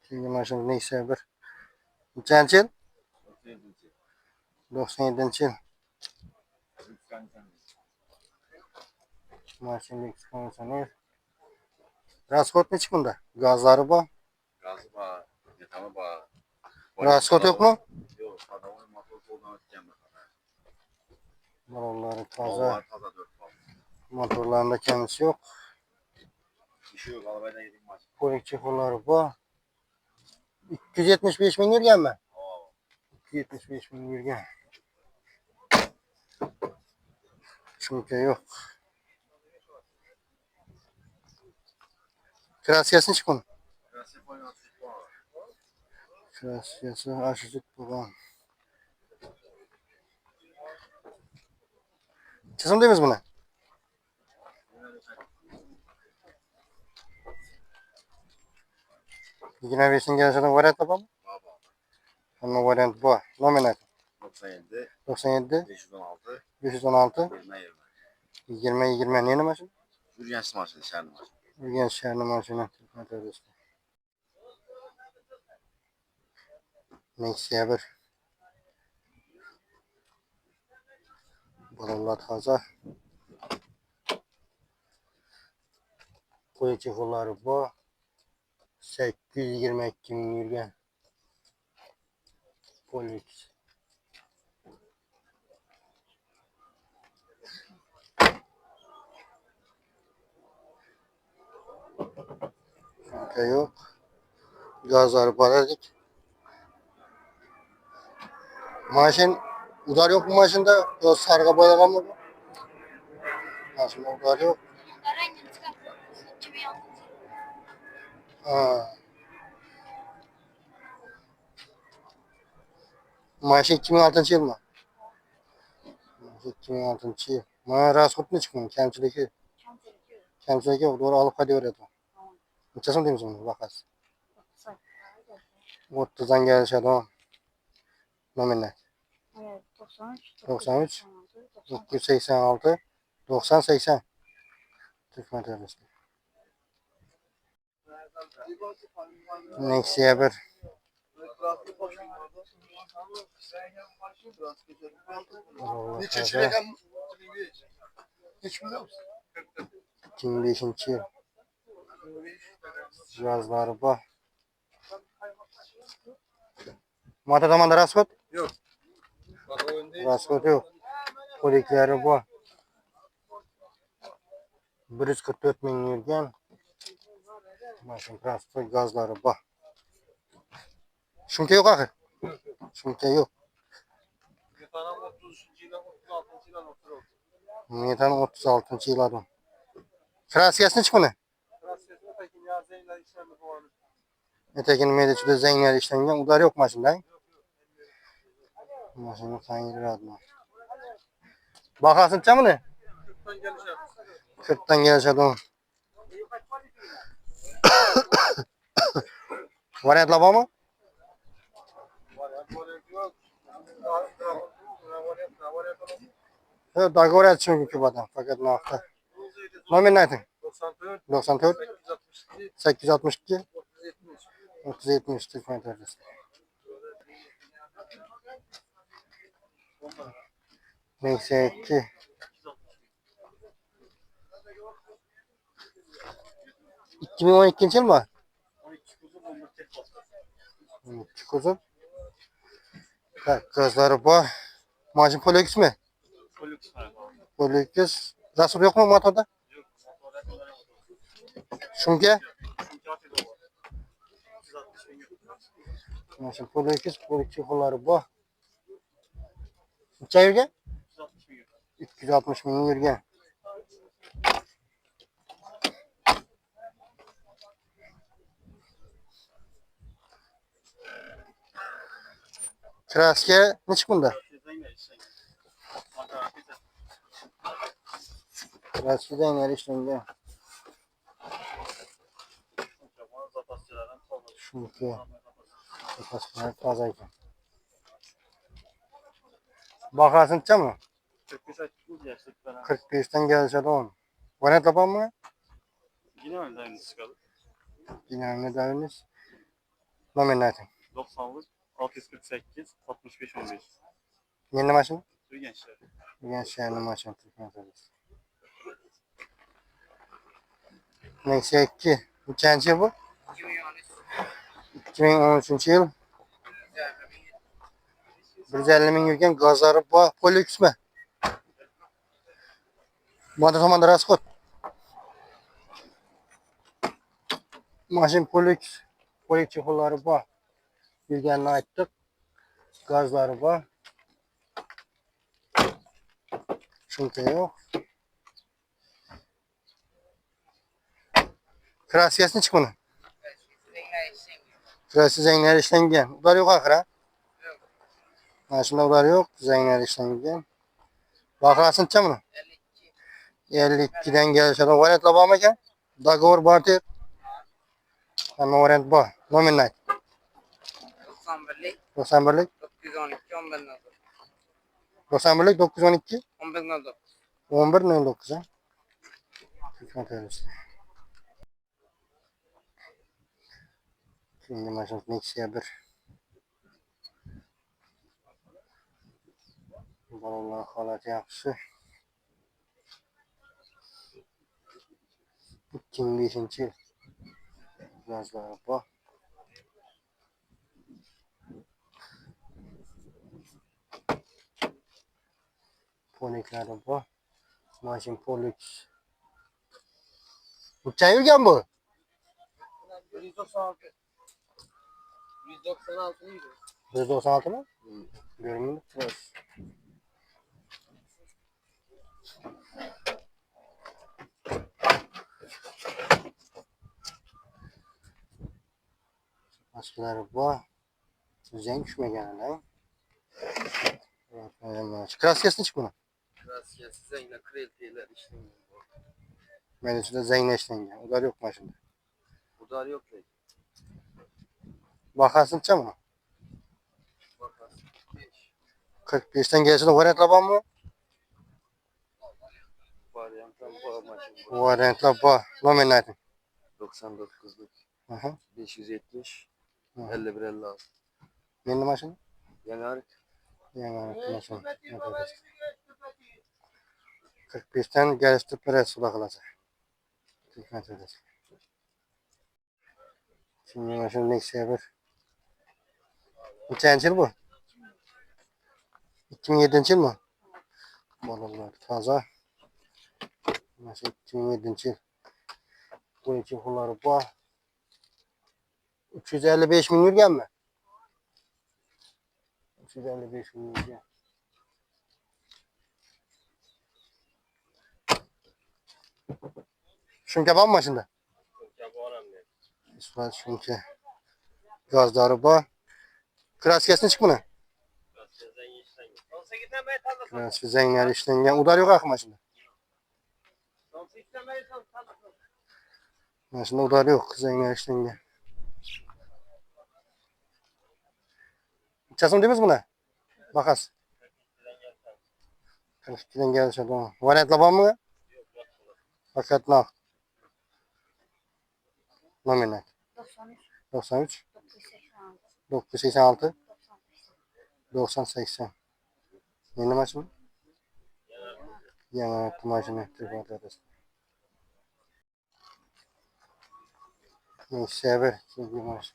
Keyingi mashina neyse bir. Nechanchi yil? 97-yil. Mashina konditsioner. Rasxod nechi bunda? Gazlari bor. Gazı var, metanı var. Rasxod yo'qmi? Yo'q, sadavoy motor qo'ldan o'tgan bunaqa. Motorlari toza. Motorlar toza 4 bor. Motorlarında kamisi yo'q. Ishi yo'q, g'alabadan yedik mashina. Ko'rik chexollari bor. 275 ming yurganmi? 275 ming yurgan. Shuncha yo'q. Kraskasi nechi kun? Krasiya qo'ymaslik bor. Kraskasi ashujit bo'lgan. Chizim deymiz buni. Yigirma beshinchi yoshida variant topami? Hamma variant bor. Nomer ayting. 97 97 516 516 20 20. 20 neni mashina? Yurgansiz mashina, sharni mashina. Yurgan shaharni mashina. Nexia 1. Bolalar toza. Qo'y chexollari bor. 822 ming yurgan. Polix. Shuncha yo'q. Gazlari bor edik. Mashin udar yo'qmi mashinada? Yo sarg'a bo'yalganmi bu? Mashina udar yo'q. Ha. Mashin 2006-yilmi? 2006-yil. Mana rasxod nechi kun? Kamchiligi. Kamchiligi yo'q, to'g'ri olib qaytaveradi. Necha so'm deymiz uni vaqasi? 30 dan kelishadi. Nominal. 93 986 90 80. Telefon adresi. Nexia 1. Nechinchi rakam? Hech biliyor musun? 2005-yil. Jihozlari bor. Motor tomonda rasxod? Yo'q. Rasxod yo'q. Qo'liklari bor. 144 ming yurgan. Mashina transport gazlari bor. Shuncha yo'q axir. Shuncha yo'q. Metan 36-yildan. Kraskasi nechi buni? Etagini mayda juda zanglar ishlangan. Ular yo'q mashinada. Mashina tayinladi. Bahasi necha buni? 40 dan kelishadi. Variantlar bormi? Yo'q, dogovoriyat mumkin bo'lar. Faqat narxda. Nomerni ayting. 94 862 370 telefon adresi. Nexia 2. İki bin 12 yıl mı? 12 kuzum. Gazları bu. Macun Polix mi? Polix. Nasıl yok mu motorda? Şunke? Macun Polix. Polix kolları bu. Neçe yürgen? 360 bin yürgen. Kraske neçe bunda? Kraskeden yer işlenge. Şunke. Kapasitesi fazla ekan. Bahası neçe mi? 45'ten gelişedi on. Variant yapalım mı? Yine mi dayanız çıkalım? Yine ne daviniz? Nomerini ayting. 90'lık 648 65 15. Yeni maşın? Dur gençler. Gençlerin maşın. Nexia 2. Kaçıncı yıl bu? 2013 yıl. 150 bin yürgen gazları bu. Polix mi? Moda zamanda raskot. Maşın Polix. Polix çikolları bu. Yürgenini ayttık. Gazları bu. Çünkü yok. Krasiyasını çık bunu. Krasiyası zengler işlengen. Ular yok akıra. Maşında ular yok. Zengler işlengen. Bakarasın çam bunu. 52'den gelişe de varet labam eken. Dogovor barter. Ama varet bu. Nomin ayt. 91'lik 91'lik 912 11 91'lik 912 11 11.09 ha. Hikmet öylesi. Şimdi maşın Nexia 1. Balonlar halatı yaxşı. 2005 yıl. Gazları bu. Polikleri bu. Maşın Polix. Uçağı yürgen bu. 196 196 mıydı? 196 mı? Görünmüyor. Askıları bu. Zenk düşmegen lan. Krasiyasını çık bunu. Krasiyası zengin kraliçeler işlemiyor. Ben içinde zengleşten ya. Udar yok maşında. Udar yok dedi. Bakarsın çam mı? Bakarsın. 45'ten gelse de varet labam mı? Varyanttan bu amacım bu. Varetla bu. Nomen aytın. 99'luk Aha. 570 Aha. 51 56. Yeni maşın? Yanarık. Yani maşın. 45'ten geliştirip bir suda kalacak. Hikmet öylesi. Şimdi maşın Nexia 1. Kaçıncı yıl bu? 2007 yıl mı? Balonlar taze. Maşın 2007 yıl. Bu iki kulları bu. 355 bin yürgen mi? 355 bin yürgen. Şunke var mı maşında? İsmail şunke. Gazları bu. Kraskesini çık bunu. Kraskes zengler işlengen. Udar yok akı maşında. Maşında udar yok. Zengler işlengen. İçesim değil mi buna? Bakas. 42'den gelirse tamam. Valet laban mı? Fakat ne? Nominal. 93. 986. 90-80. Yeni maç mı? Yeni maçını tekrar ederiz. Neyse bir. İkinci maç.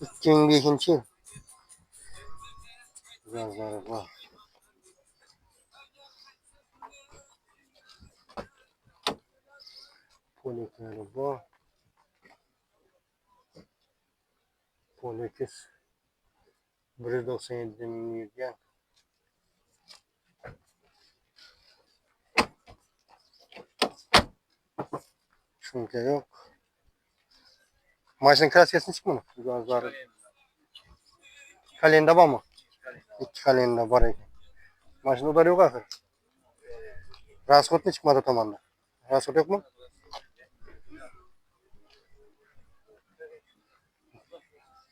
2005 yıl. Gazları bu. Polikleri bu. Polikis. 197 bin yürgen. Çünkü yok. Maçın klasiyesini çık bunu. Gazları. Kalende var mı? İki kalende var. Maçın odarı yok akır. Raskot ne çıkmadı tamamda? Raskot yok mu?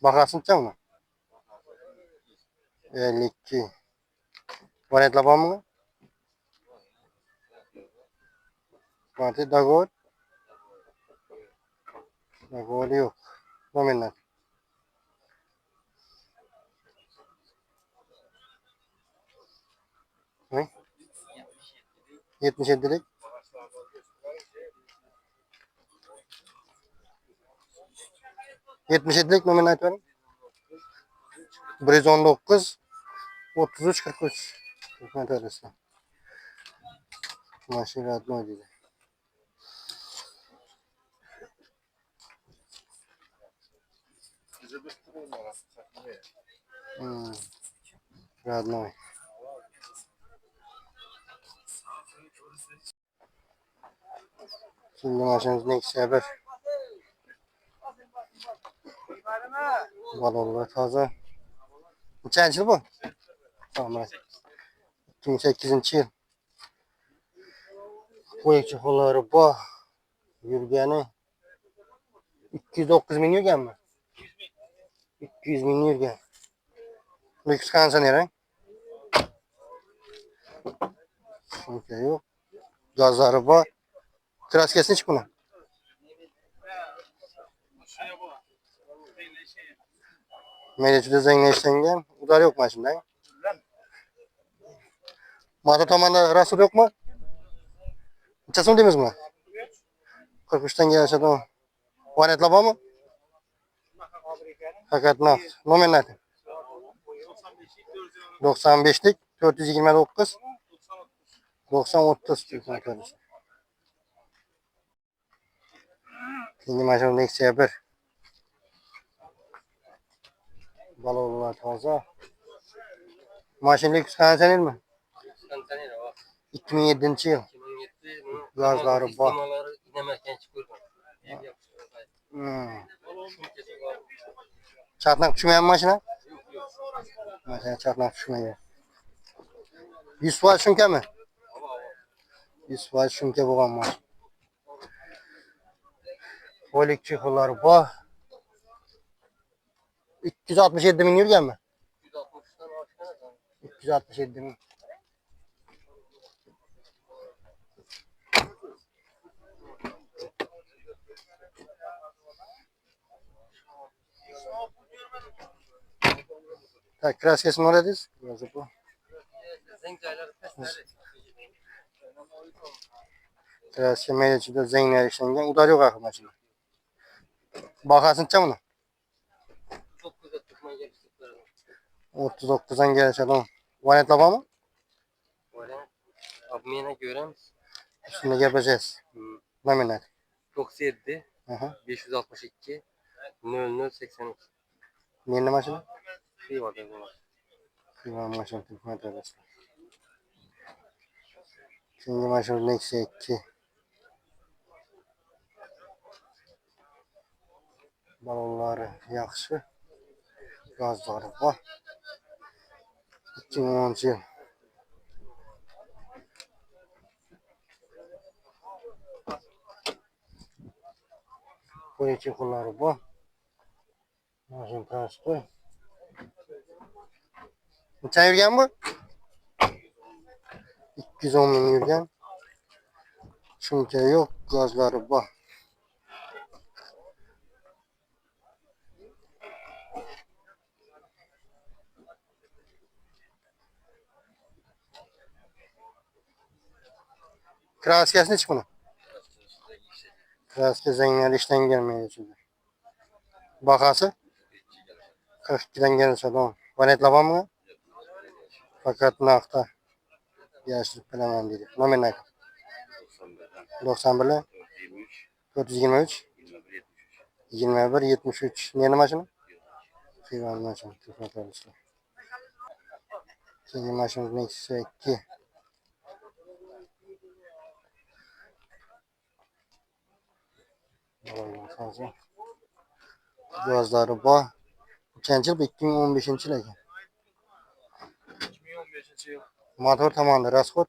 Bakarsın çam mı? 52. Valet labam mı? Vardı Dagor. Gol yok. Nominal. Ne? 77'lik. 77'lik nominal verin. 119 33 43. Hikmet arası. Maşin adlı dedi. Родной. Şimdi maşinimizin ikisi haber. Balonlar taze. Kaçıncı yıl bu? Tamam. 2008 yıl. Bu iki kolları bu. Yürgeni. 209 bin yürgen mi? 200 bin yürgen. Lüks kansa nere? Şimdi yok. Gazları bu. Kraskesini çık buna. Meclisde zenginleştiğinden udar yok maşında. Mata tamanda rasıl yok mu? Çasım demiz mi? 43'ten gelse de o. Vanet laba mı? Fakat naft. Nominal. 95'lik 429 90 30 Türkmen kardeşim. Şimdi maşallah eksi yapar. Balonlar taze. Maşin lüks kan senin mi? 2007 yıl. Gazları bak. Çatnak düşmeyen maşına? Maşına çatnak düşmeyen. 100 var şunke mi? 100 var şunke bu maşın. Polik çıkılar bu. 367 bin yürgen mi? 367 bin. Tak, kraskesini oradayız. Yazık bu. Kraske meyleçide zengler işlengen. Udar yok akı maçında. Bakasın çamını. 39'dan gelirse adam. Vanet laba mı? Abimine göre Üstünde yapacağız. Nominal. 97 Aha. 562 0082 Yeni maçını? şey var da bu. Kıyma maçını Türkmen arası. Şimdi maçımız eksi 2. Balonları yaxşı. Gazları var. 2010 yıl. Bu iki kulları bu. Maşın transport. Sen yürgen bu? 210 bin yürgen. Çünkü yok. Gazları bu. Kraskesini çık bunu. Kraske zenginler işten gelmeye çalışıyor. Bakası? 42'den gelirse tamam. Vanet lava mı? Fakat nakta. Yaşlık bilemem dedi. Nominal. 91'le 423 21 73. Yeni maçını? Kıymalı maçını. Türkmen kardeşler. İkinci maçımız neyse 2. Fazla. Gözleri bu. Kaçıncı yıl? 2015 yıl. 2015 yıl. Motor tamamdır. Raskhod.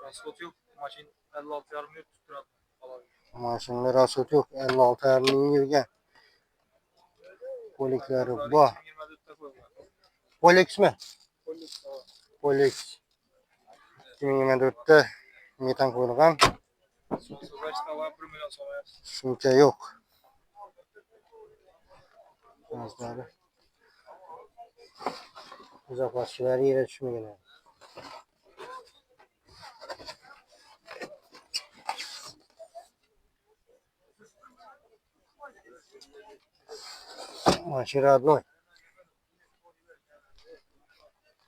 Rasot yok. Maşin 56 yarım yok tutturan. Maşında raskhod yok. 56 yarının yürgen. Polikleri bu. 2024'te koyuyorlar. Polix mi? Polis tamam. Polix. 2024'te metan koyulgan. Son sözler işte var 1 milyon sonra. Şunca yok. Gazları. Uzaklaşçılar yere düşmüyor. Maşin radnoy.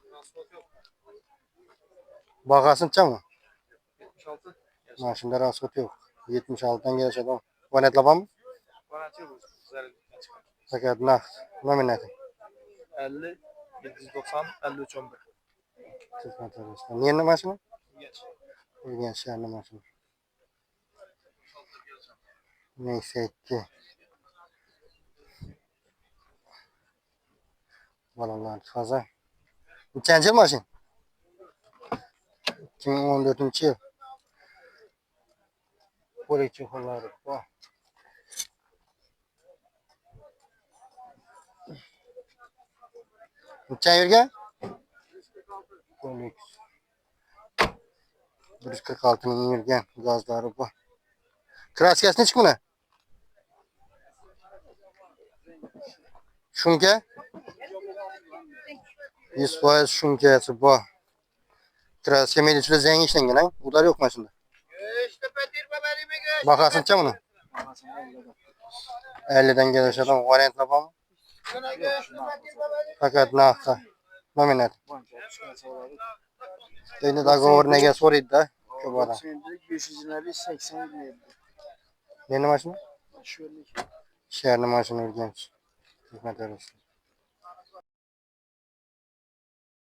Transport yok. Bakasınca mı? 76. Maşinde raskat yok. 76'dan geliş adam. Vanet laban mı? Garanti yok. Güzellikten çıkar. Fakat nakt. Nominatin. 50, 790, 53, 11. Hizmet arasında. Niye ne maşını? Geç. Bilgen şehirli maşını. Neyse ki. Valalar fazla. Kaçıncı yıl maşın? 2014 yıl. Buraya çıkıyorlar. Kaçıncı yılga? 146'nın yürgen gazları bu. Kraskası ne çıkmına? Şunke? 100% şunkesi bu. Kraska medisinde zengin işlengen ha? Udar yok maşında. Bakasın çam bunu. 50'den geliş adam variant laban mı? Fakat nakta. Nominat. Deyni dogovor nege soruydu da. Köp adam. 580 milyon. Neyini maşını? Şöyle Şehirli maşını örgenç. Hizmet arası.